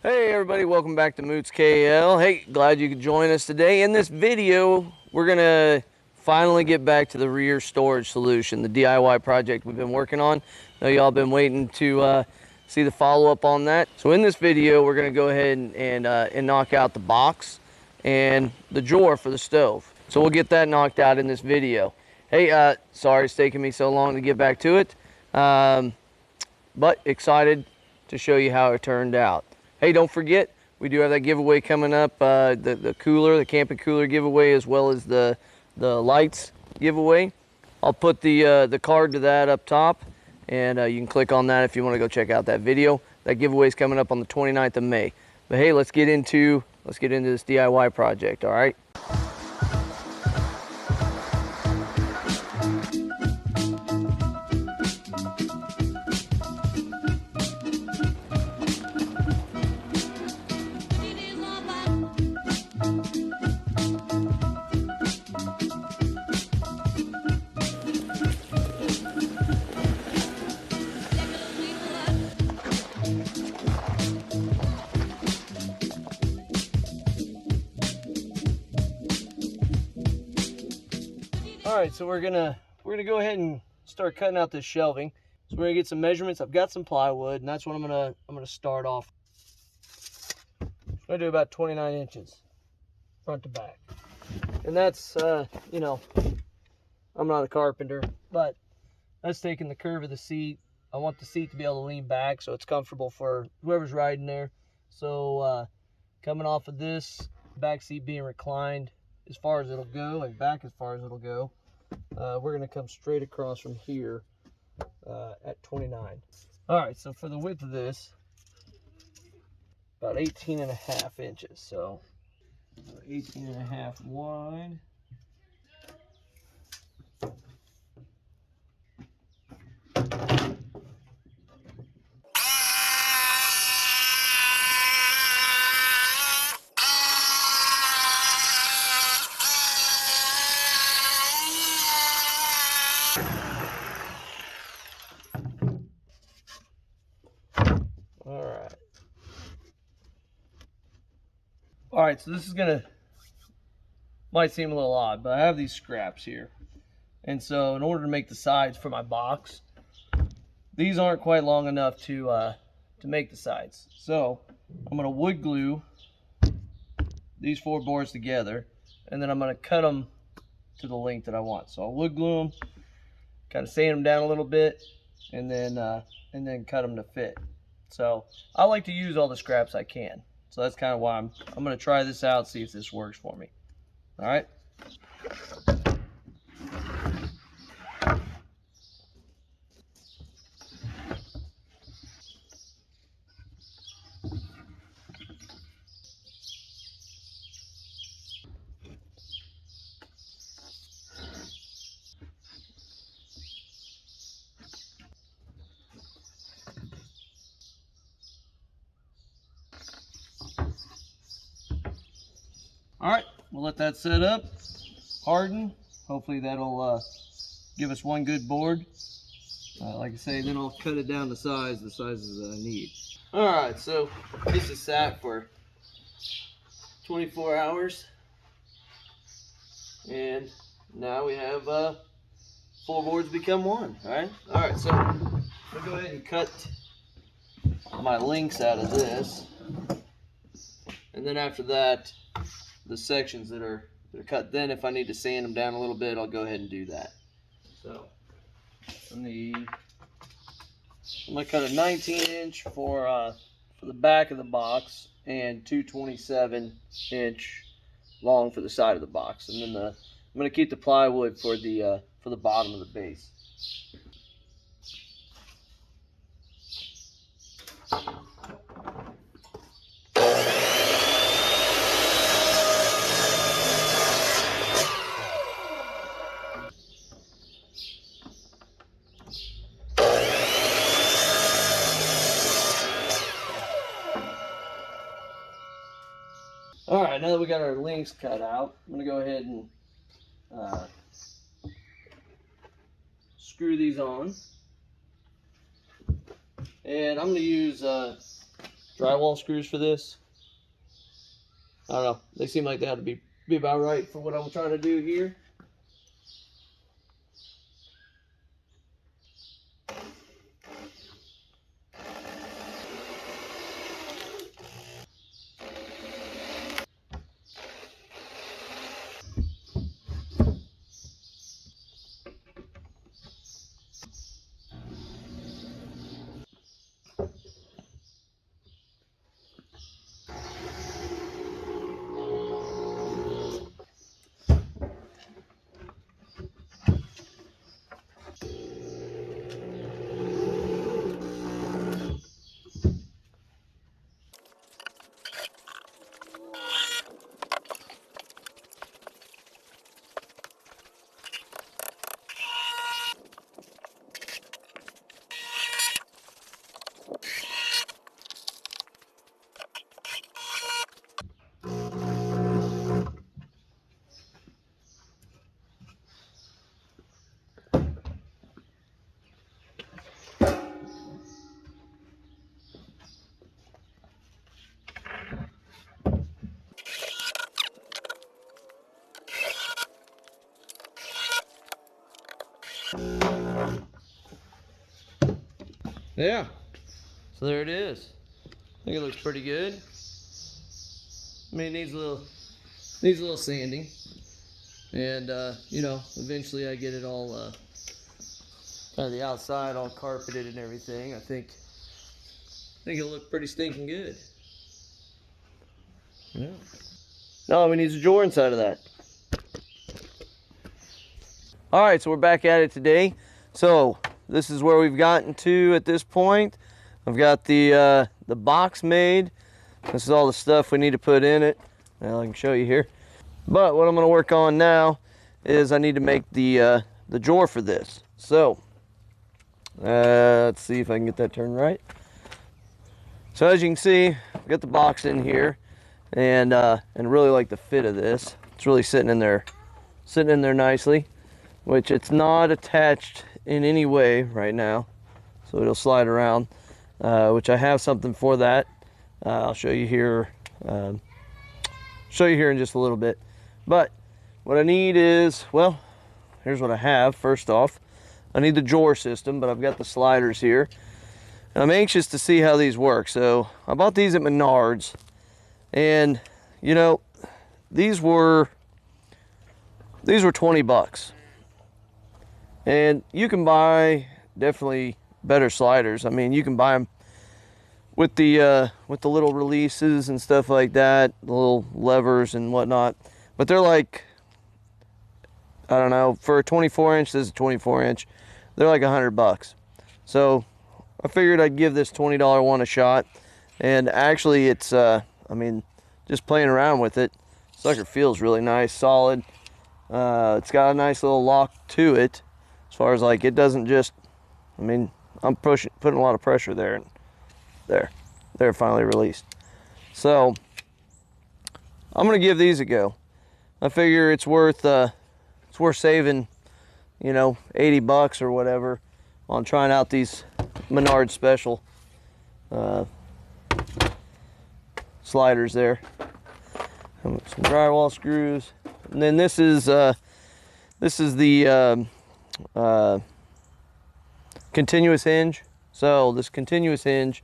Hey everybody, welcome back to Moots KL. Hey, glad you could join us today. In this video, we're gonna finally get back to the rear storage solution, the DIY project we've been working on. I know y'all been waiting to see the follow-up on that. So in this video, we're gonna go ahead and knock out the box and the drawer for the stove. So we'll get that knocked out in this video. Hey, sorry it's taking me so long to get back to it, but excited to show you how it turned out. Hey, don't forget, we do have that giveaway coming up, the cooler, the camping cooler giveaway, as well as the lights giveaway. I'll put the card to that up top, and you can click on that if you want to go check out that video. That giveaway is coming up on the 29th of May. But hey, let's get into this DIY project, all right? All right, so we're gonna go ahead and start cutting out this shelving. So we're gonna get some measurements. I've got some plywood, and that's what I'm gonna start off. I'm gonna do about 29 inches, front to back, and that's you know, I'm not a carpenter, but that's taking the curve of the seat. I want the seat to be able to lean back so it's comfortable for whoever's riding there. So coming off of this, back seat being reclined as far as it'll go, and back as far as it'll go, we're going to come straight across from here at 29. All right, so for the width of this, about 18.5 inches. So 18.5 wide. All right, so this is might seem a little odd, but I have these scraps here. And so in order to make the sides for my box, these aren't quite long enough to make the sides. So I'm gonna wood glue these 4 boards together, and then I'm gonna cut them to the length that I want. So I'll wood glue them, kind of sand them down a little bit, and then cut them to fit. So I like to use all the scraps I can. So that's kind of why I'm going to try this out, see if this works for me. All right. All right, we'll let that set up, harden. Hopefully that'll give us one good board. Like I say, then I'll cut it down the sizes that I need. All right, so this is sat for 24 hours. And now we have 4 boards become 1, all right? All right, so I'll go ahead and cut my links out of this. And then after that, the sections that are cut, then if I need to sand them down a little bit, I'll go ahead and do that. So I'm gonna cut a 19-inch for the back of the box, and 2 27-inch long for the side of the box, and then I'm gonna keep the plywood for the bottom of the base. All right, now that we got our links cut out, I'm gonna go ahead and screw these on. And I'm gonna use drywall screws for this. I don't know. They seem like they ought to be about right for what I'm trying to do here. Yeah, so there it is. I think it looks pretty good. I mean, it needs a little sanding, and you know, eventually I get it all kind of the outside all carpeted and everything. I think it'll look pretty stinking good. Yeah. No, we need a drawer inside of that. All right, so we're back at it today. So this is where we've gotten to at this point. I've got the box made. This is all the stuff we need to put in it. Well, I can show you here. But what I'm going to work on now is I need to make the drawer for this. So let's see if I can get that turned right. So as you can see, I've got the box in here, and really like the fit of this. It's really sitting in there nicely, which it's not attached in any way right now, so it'll slide around, which I have something for that. I'll show you here. Show you here in just a little bit. But what I need is, well, here's what I have. First off, I need the drawer system, but I've got the sliders here. And I'm anxious to see how these work. So I bought these at Menards, and you know, these were 20 bucks. And you can buy definitely better sliders. I mean, you can buy them with the little releases and stuff like that, the little levers and whatnot. But they're like, I don't know, for a 24-inch, this is a 24-inch, they're like 100 bucks. So I figured I'd give this $20 one a shot. And actually it's, I mean, just playing around with it, sucker feels really nice, solid. It's got a nice little lock to it, as far as like, it doesn't just, I mean, I'm putting a lot of pressure there, and they're finally released. So I'm gonna give these a go. I figure it's worth saving, you know, 80 bucks or whatever on trying out these Menards special sliders there. Some drywall screws, and then this is the continuous hinge. So this continuous hinge,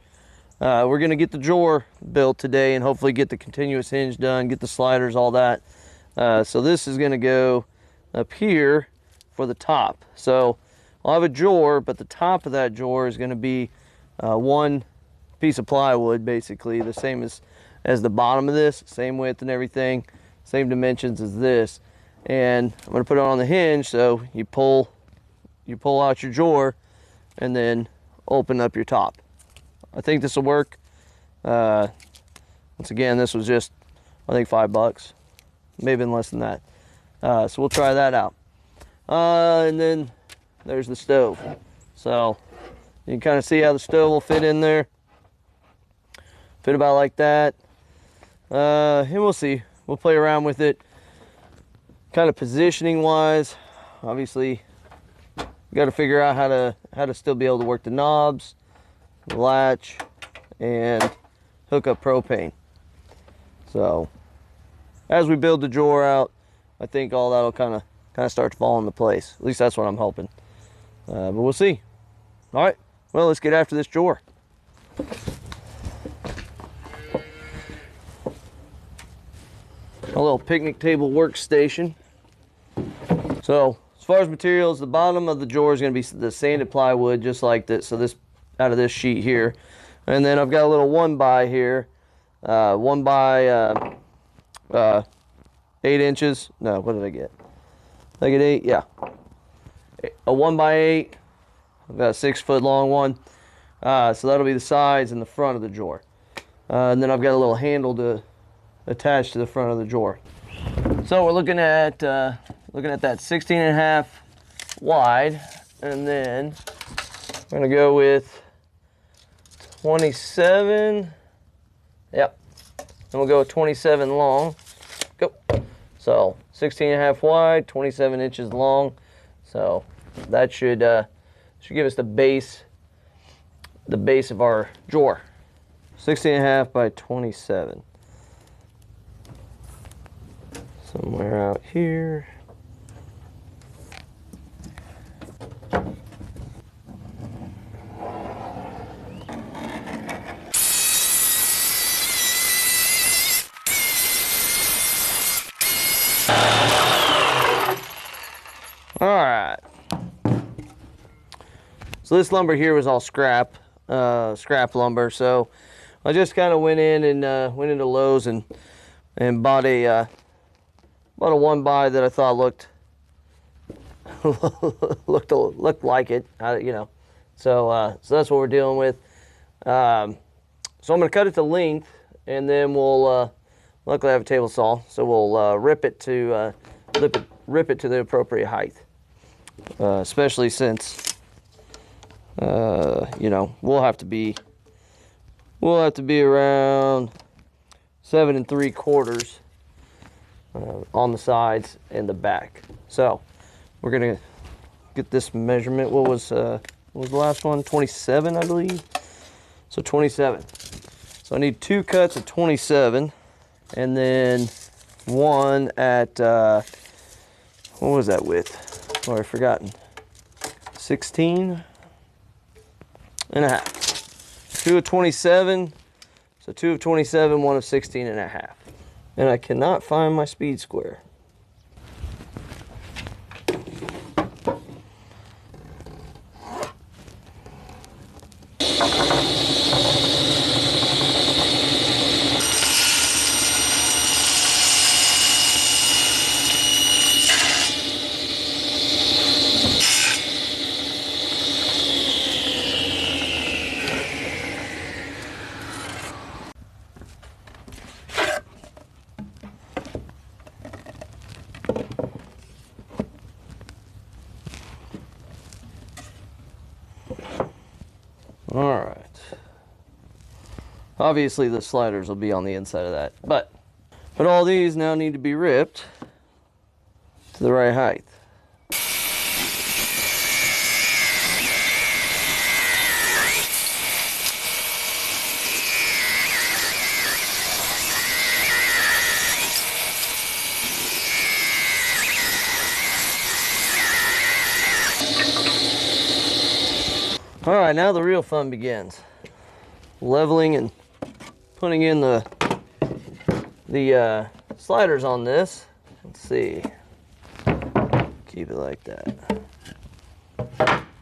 we're gonna get the drawer built today and hopefully get the continuous hinge done, get the sliders, all that. So this is gonna go up here for the top. So I'll have a drawer, but the top of that drawer is gonna be one piece of plywood, basically the same as the bottom of this, same width and everything, same dimensions as this. And I'm gonna put it on the hinge, so you pull out your drawer and then open up your top. I think this will work. Once again, this was just, I think, 5 bucks, maybe even less than that. So we'll try that out. And then there's the stove. So you can kind of see how the stove will fit in there. Fit about like that. And we'll see. We'll play around with it. Kind of positioning wise, obviously, you got to figure out how to still be able to work the knobs, the latch, and hook up propane. So as we build the drawer out, I think all that'll kind of start to fall into place. At least that's what I'm hoping. But we'll see. All right, well, let's get after this drawer. A little picnic table workstation. So as far as materials, the bottom of the drawer is going to be the sanded plywood, just like this. So this out of this sheet here, and then I've got a little 1x here, 1x 8 inches. No, what did I get? Did I get 8? Yeah, a 1x8. I've got a 6-foot long one. So that'll be the sides in the front of the drawer, and then I've got a little handle to attach to the front of the drawer. So we're looking at that 16.5 wide, and then we're gonna go with 27. Yep, and we'll go with 27 long. Go. So 16.5 wide, 27 inches long. So that should give us the base of our drawer. 16.5 by 27. Somewhere out here. All right. So this lumber here was all scrap lumber. So I just kind of went in and went into Lowe's and bought a 1x that I thought looked like it, you know. So that's what we're dealing with. So I'm gonna cut it to length, and then we'll luckily I have a table saw, so we'll rip it to the appropriate height. Especially since you know, we'll have to be around 7 3/4 on the sides and the back. So we're gonna get this measurement. What was the last one? 27, I believe. So 27. So I need 2 cuts at 27, and then one at what was that width? Oh, I've forgotten. 16 and a half. 2 of 27. So 2 of 27, 1 of 16 and a half. And I cannot find my speed square. All right. Obviously the sliders will be on the inside of that, but all these now need to be ripped to the right height. All right, now the real fun begins. Leveling and putting in the sliders on this. Let's see. Keep it like that.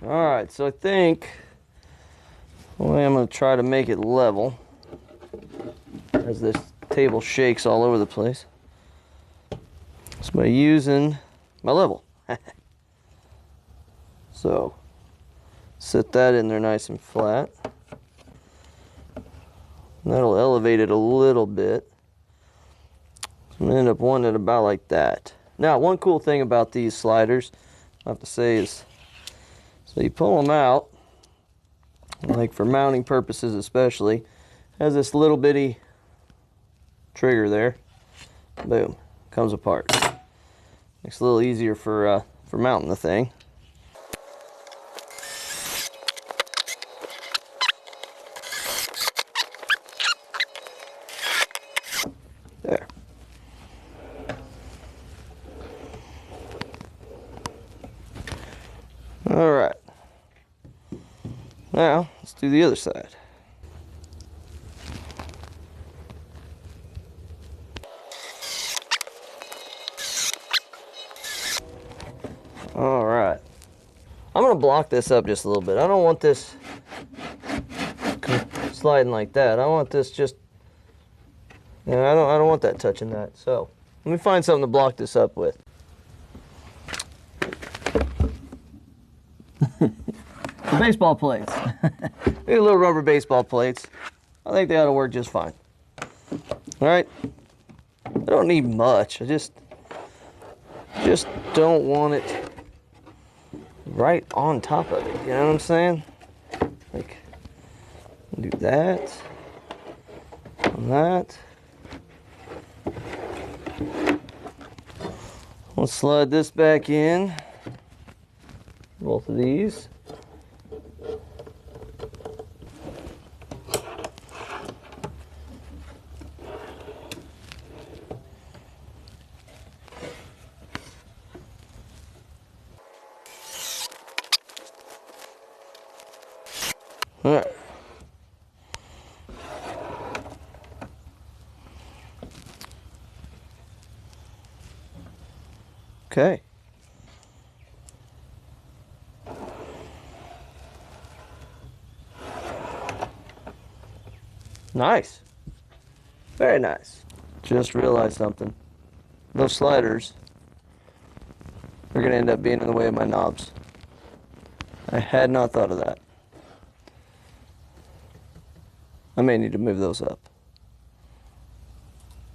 All right, so I think I'm gonna try to make it level as this table shakes all over the place. So by using my level. So set that in there nice and flat. And that'll elevate it a little bit. So I'm gonna end up wanting it about like that. Now, one cool thing about these sliders, I have to say, is so you pull them out, like for mounting purposes especially, has this little bitty trigger there. Boom, comes apart. Makes it a little easier for mounting the thing. Now, let's do the other side. All right. I'm gonna block this up just a little bit. I don't want this sliding like that. I want this just, you know, I don't want that touching that. So let me find something to block this up with. The baseball plates. Maybe little rubber baseball plates. I think they ought to work just fine. All right. I don't need much. I just don't want it right on top of it. You know what I'm saying? Like, do that. And that. We'll slide this back in. Both of these. All right. Okay. Nice. Very nice. Just realized something. Those sliders are going to end up being in the way of my knobs. I had not thought of that. I may need to move those up.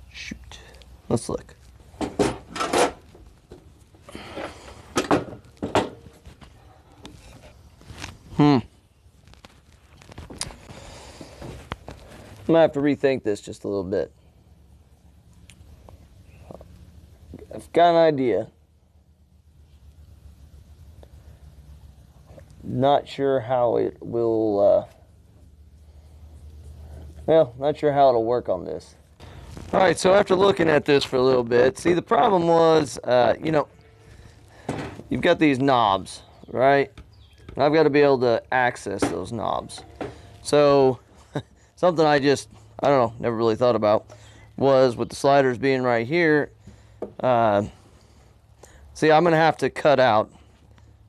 Shoot. Let's look. I'm gonna have to rethink this just a little bit. I've got an idea. Not sure how it will, well, not sure how it'll work on this. All right, so after looking at this for a little bit, see, the problem was, you know, you've got these knobs, right? And I've got to be able to access those knobs. So something I don't know, never really thought about was with the sliders being right here. See, I'm going to have to cut out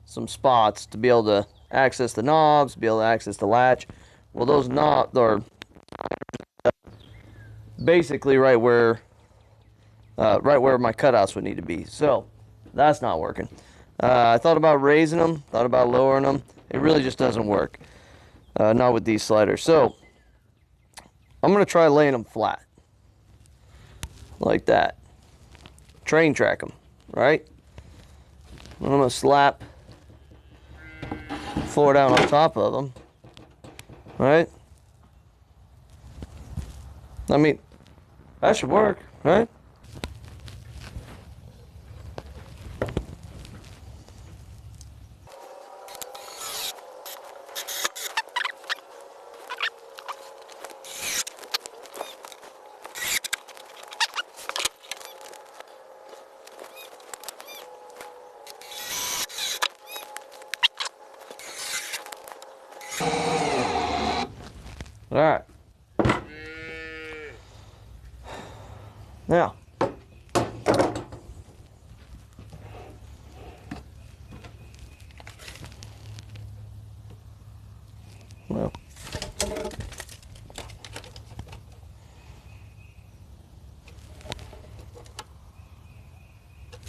some spots to be able to access the knobs, be able to access the latch. Well, those knobs are basically right where my cutouts would need to be. So that's not working. I thought about raising them, thought about lowering them. It really just doesn't work. Not with these sliders. So I'm going to try laying them flat. Like that. Train track them, right? And I'm going to slap the floor down on top of them. Right? I mean, that should work, right? All right. Now, well,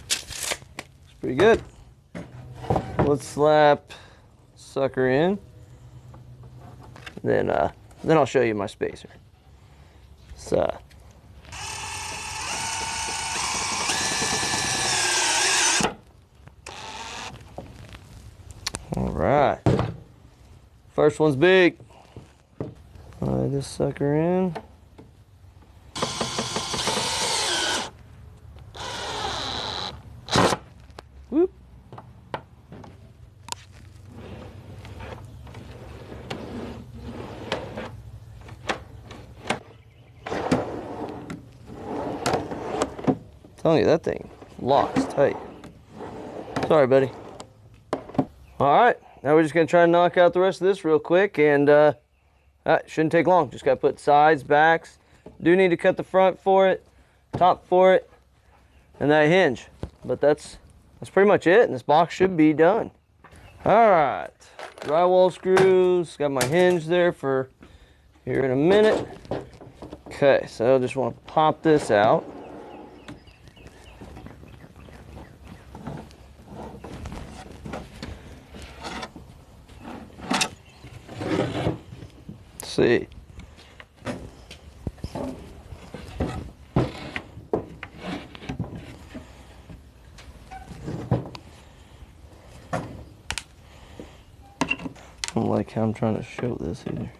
it's pretty good. Let's slap sucker in. Then I'll show you my spacer. So. All right. First one's big. Slide this sucker in. Whoop. Telling you, that thing locks tight. Sorry, buddy. All right, now we're just gonna try to knock out the rest of this real quick, and shouldn't take long. Just gotta put sides, backs. Do need to cut the front for it, top for it, and that hinge. But that's pretty much it, and this box should be done. All right, drywall screws. Got my hinge there for here in a minute. Okay, so I just want to pop this out. Let's see. I don't like how I'm trying to show this either.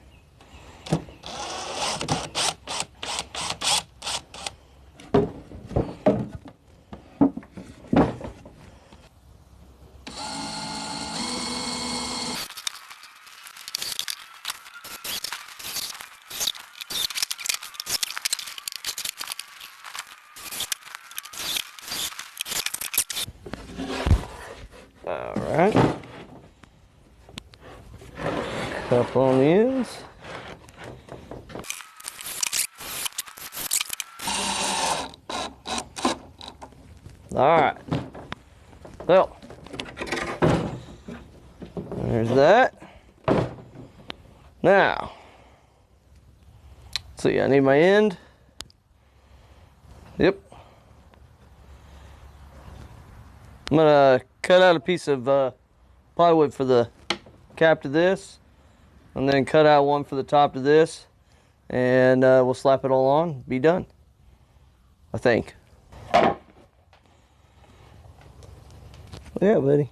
All right. Cup on the ends. All right. So, there's that. Now, let's see, I need my end. Yep. I'm gonna cut out a piece of plywood for the cap to this, and then cut out one for the top to this, and we'll slap it all on, be done, I think. Yeah, buddy.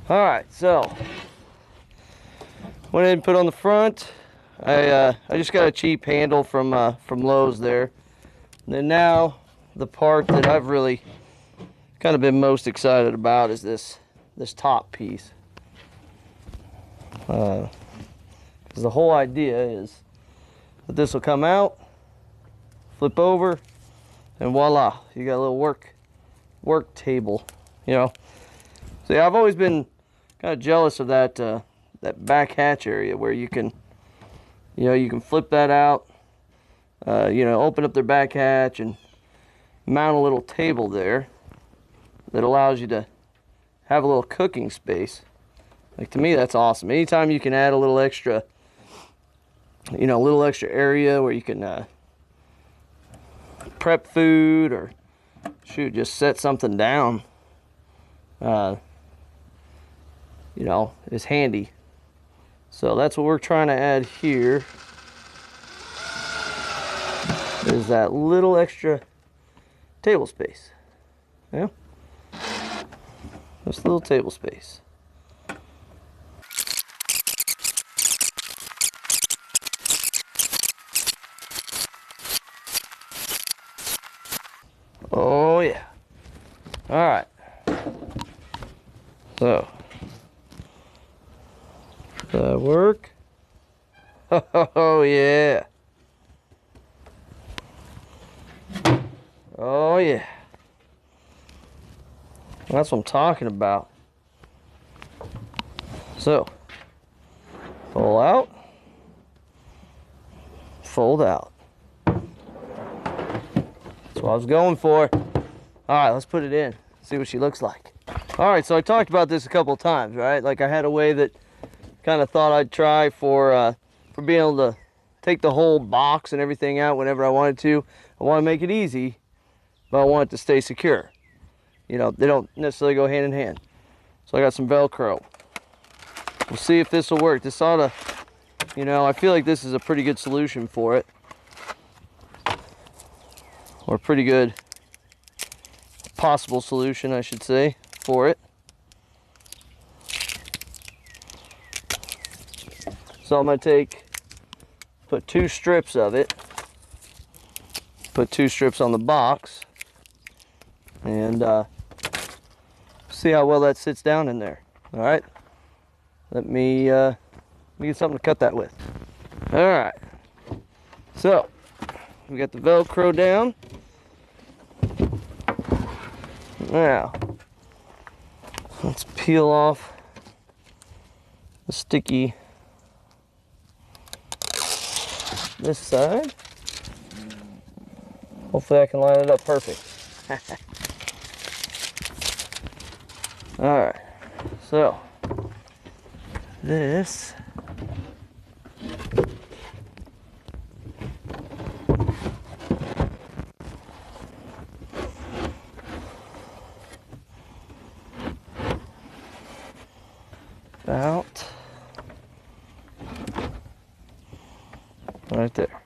All right, so went ahead and put on the front. I just got a cheap handle from Lowe's there. And then now the part that I've really kind of been most excited about is this top piece. Because the whole idea is that this will come out, flip over, and voila, you got a little work table. You know, see, I've always been kind of jealous of that that back hatch area where you can flip that out, open up their back hatch and mount a little table there that allows you to have a little cooking space. Like, to me, that's awesome. Anytime you can add a little extra, a little extra area where you can prep food or shoot, just set something down, is handy. So that's what we're trying to add here, is that little extra table space. Yeah, just a little table space. Oh yeah. All right. So, does that work? Oh yeah. Oh yeah. That's what I'm talking about. So, pull out, fold out. That's what I was going for. All right, let's put it in, see what she looks like. All right, so I talked about this a couple of times, right? Like, I had a way that kind of thought I'd try for being able to take the whole box and everything out whenever I wanted to. I want to make it easy, but I want it to stay secure. They don't necessarily go hand in hand. So I got some Velcro. We'll see if this will work. This ought to, I feel like this is a pretty good solution for it. Or a pretty good possible solution, I should say, for it. So I'm going to put 2 strips of it, put 2 strips on the box, and see how well that sits down in there. All right, let me get something to cut that with. All right, so we got the Velcro down. Now, let's peel off the sticky this side. Hopefully I can line it up perfect. All right, so this about right there.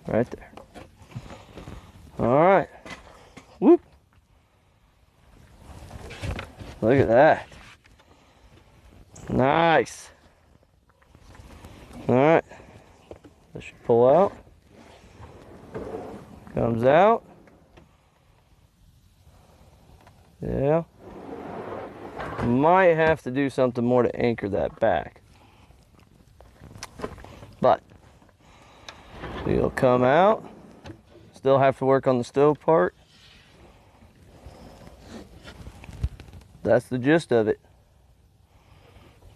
Right there. All right. Whoop. Look at that. Nice. All right. This should pull out. Comes out. Yeah. Might have to do something more to anchor that back. But it'll come out. Still have to work on the stove part. That's the gist of it.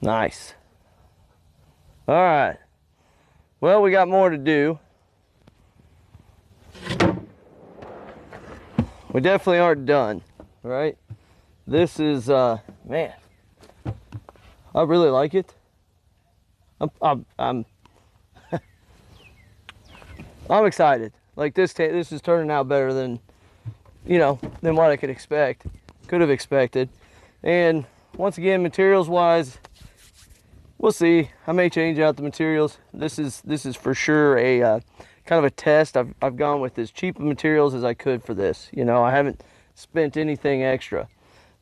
Nice. All right. Well, we got more to do. We definitely aren't done, right? This is, man, I really like it. I'm excited. Like this is turning out better than, you know, than what I could have expected. And once again, materials wise, we'll see. I may change out the materials. This is for sure a kind of a test. I've gone with as cheap of materials as I could for this. You know, I haven't spent anything extra.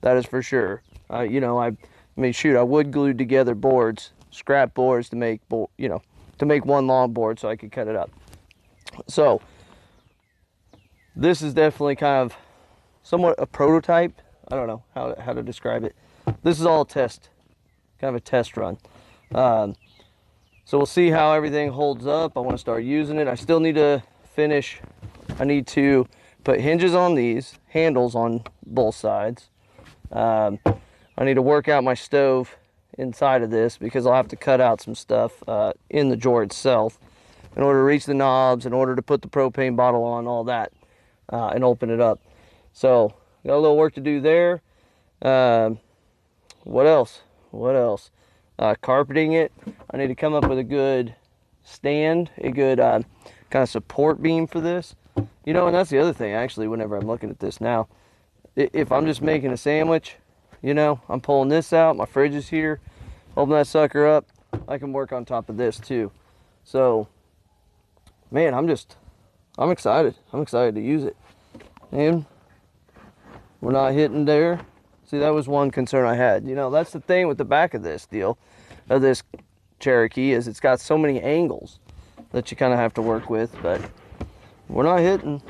That is for sure. You know, I mean, shoot, I would glue together boards, scrap boards to make, you know, to make one long board so I could cut it up. So this is definitely kind of somewhat a prototype. I don't know how to describe it. This is all a test, kind of a test run. So we'll see how everything holds up. I want to start using it. I still need to finish. I need to put hinges on these, handles on both sides. I need to work out my stove inside of this because I'll have to cut out some stuff in the drawer itself in order to reach the knobs, in order to put the propane bottle on, all that, and open it up. So got a little work to do there. What else? Carpeting it. I need to come up with a good stand, a good kind of support beam for this. You know, and that's the other thing, actually, whenever I'm looking at this now. If I'm just making a sandwich, you know, I'm pulling this out, my fridge is here, open that sucker up, I can work on top of this too. So, man, I'm excited. I'm excited to use it. And we're not hitting there. See, that was one concern I had. You know, that's the thing with the back of this deal, of this Cherokee, is it's got so many angles that you kind of have to work with, but we're not hitting.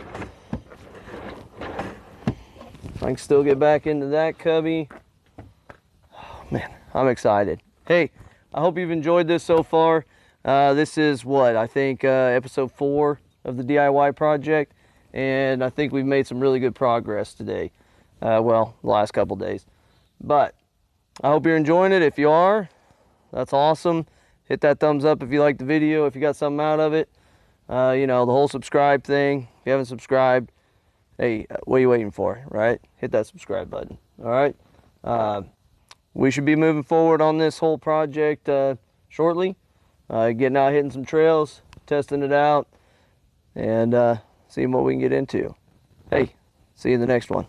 I can still get back into that cubby. Oh, man, I'm excited. Hey, I hope you've enjoyed this so far. This is what, I think episode 4 of the DIY project, and I think we've made some really good progress today. Well, the last couple days. But I hope you're enjoying it. If you are, that's awesome. Hit that thumbs up if you like the video, if you got something out of it. You know, the whole subscribe thing. If you haven't subscribed, hey, what are you waiting for, right? Hit that subscribe button, all right? We should be moving forward on this whole project shortly. Getting out, hitting some trails, testing it out, and seeing what we can get into. Hey, see you in the next one.